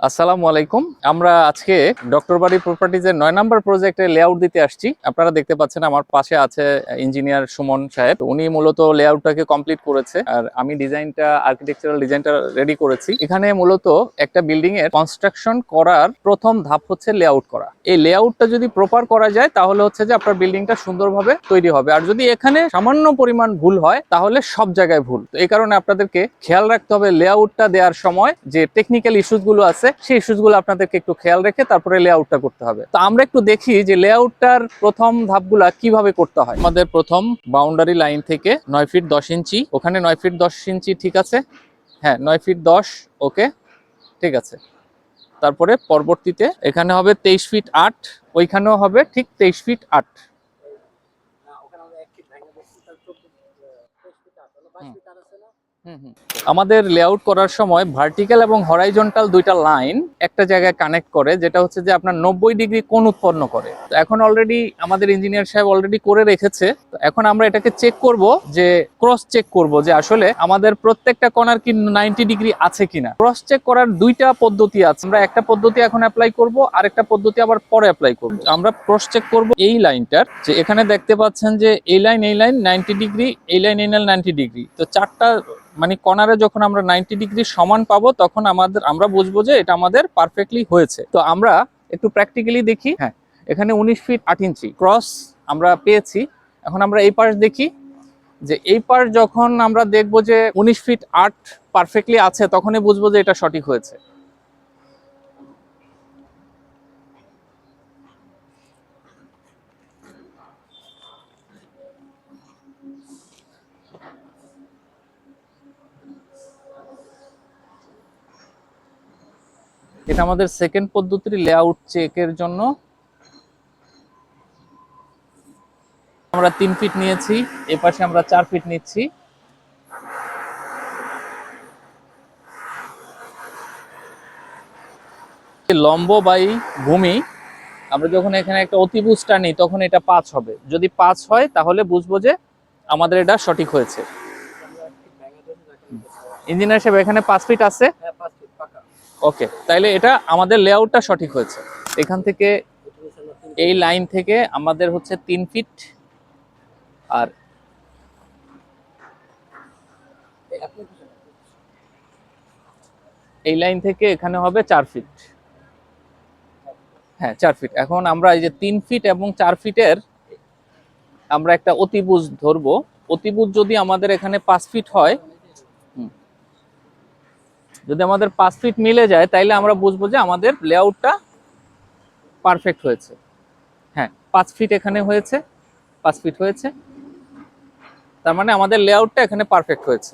আসসালামু আলাইকুম। আমরা আজকে ডক্টর বাড়ি প্রপার্টিজের ৯ নম্বর প্রজেক্টের লেআউট দিতে আসছি। আপনারা দেখতে পাচ্ছেন আমার পাশে আছে ইঞ্জিনিয়ার সুমন সাহেব। উনি মূলত লেআউটটাকে কমপ্লিট করেছে আর আমি আর্কিটেকচারাল ডিজাইনটা রেডি করেছি। এখানে মূলত একটা বিল্ডিং এর কনস্ট্রাকশন করার প্রথম ধাপ হচ্ছে লেআউট করা। এই লেআউটটা যদি প্রপার করা যায় তাহলে হচ্ছে যে আপনার বিল্ডিংটা সুন্দরভাবে তৈরি হবে। আর যদি এখানে সামান্য পরিমাণ ভুল হয় তাহলে সব জায়গায় ভুল। তো এই কারণে আপনাদেরকে খেয়াল রাখতে হবে লেআউটটা দেওয়ার সময় যে টেকনিক্যাল ইস্যুস গুলো আছে সেই ইস্যুসগুলো আপনাদেরকে একটু খেয়াল রেখে তারপরে লেআউটটা করতে হবে। তো আমরা একটু দেখি যে লেআউটটার প্রথম ধাপগুলা কিভাবে করতে হয়। আমাদের প্রথম বাউন্ডারি লাইন থেকে 9 ফিট 10 ইঞ্চি, ওখানে 9 ফিট 10 ইঞ্চি ঠিক আছে, হ্যাঁ 9 ফিট 10, ওকে ঠিক আছে। তারপরে পরবর্তীতে এখানে হবে 23 ফিট 8, ওইখানেও হবে ঠিক 23 ফিট 8। আমাদের লেআউট করার সময় ভার্টিক্যাল এবং হরাইজন্টাল দুইটা লাইন একটা জায়গায় কানেক্ট করে, যেটা হচ্ছে যে আপনার 90 ডিগ্রি কোণ উৎপন্ন করে। তো এখন অলরেডি আমাদের ইঞ্জিনিয়ার সাহেব অলরেডি করে রেখেছে। তো এখন আমরা এটাকে চেক করব, যে ক্রস চেক করব যে আসলে আমাদের প্রত্যেকটা কর্নার কি 90 ডিগ্রি আছে কিনা। ক্রস চেক করার দুইটা পদ্ধতি আছে। আমরা একটা পদ্ধতি এখন অ্যাপ্লাই করব, আর একটা পদ্ধতি আবার পরে অ্যাপ্লাই করব। আমরা ক্রস চেক করব এই লাইনটার, যে এখানে দেখতে পাচ্ছেন যে এই লাইন 90 ডিগ্রি, এই লাইন 90 ডিগ্রি। তো চারটা মানে কর্নারে যখন আমরা 90 ডিগ্রি সমান পাবো তখন আমরা বুঝবো যে এটা আমাদের পারফেক্টলি হয়েছে। তো আমরা একটু প্র্যাকটিক্যালি দেখি। হ্যাঁ, এখানে 19 ফিট 8 ইঞ্চি ক্রস আমরা পেয়েছি। এখন আমরা এই পাশ দেখি, যে এই পাশ যখন আমরা দেখবো যে 19 ফিট 8 পারফেক্টলি আছে তখনই বুঝবো যে এটা সঠিক হয়েছে। এটা আমাদের সেকেন্ড পদ্ধতির লেআউট চেকের জন্য। আমরা 3 ফিট নিয়েছি, এ পাশে আমরা 4 ফিট নিচ্ছি। লম্ব বাই ভূমি আমরা যখন এখানে একটা অতিভুজ টানি তখন এটা 5 হবে। যদি 5 হয় তাহলে বুঝবো যে আমাদের এটা সঠিক হয়েছে। ইঞ্জিনিয়ার সাহেব এখানে 5 ফিট আছে, ওকে, তাইলে এটা আমাদের লেআউটটা সঠিক হয়েছে। এখান থেকে এই লাইন থেকে আমাদের হচ্ছে 3 ফিট, আর এই লাইন থেকে এখানে হবে 4 ফিট। হ্যাঁ 4 ফিট। এখন আমরা এই যে 3 ফিট এবং 4 ফিটের আমরা একটা অতিভুজ ধরবো। অতিভুজ যদি আমাদের এখানে 5 ফিট হয়, যদি আমাদের 5 ফিট মিলে যায় তাইলে আমরা বুঝবো যে আমাদের লেআউটটা পারফেক্ট হয়েছে। হ্যাঁ 5 ফিট এখানে হয়েছে, 5 ফিট হয়েছে, তার মানে আমাদের লেআউটটা এখানে পারফেক্ট হয়েছে।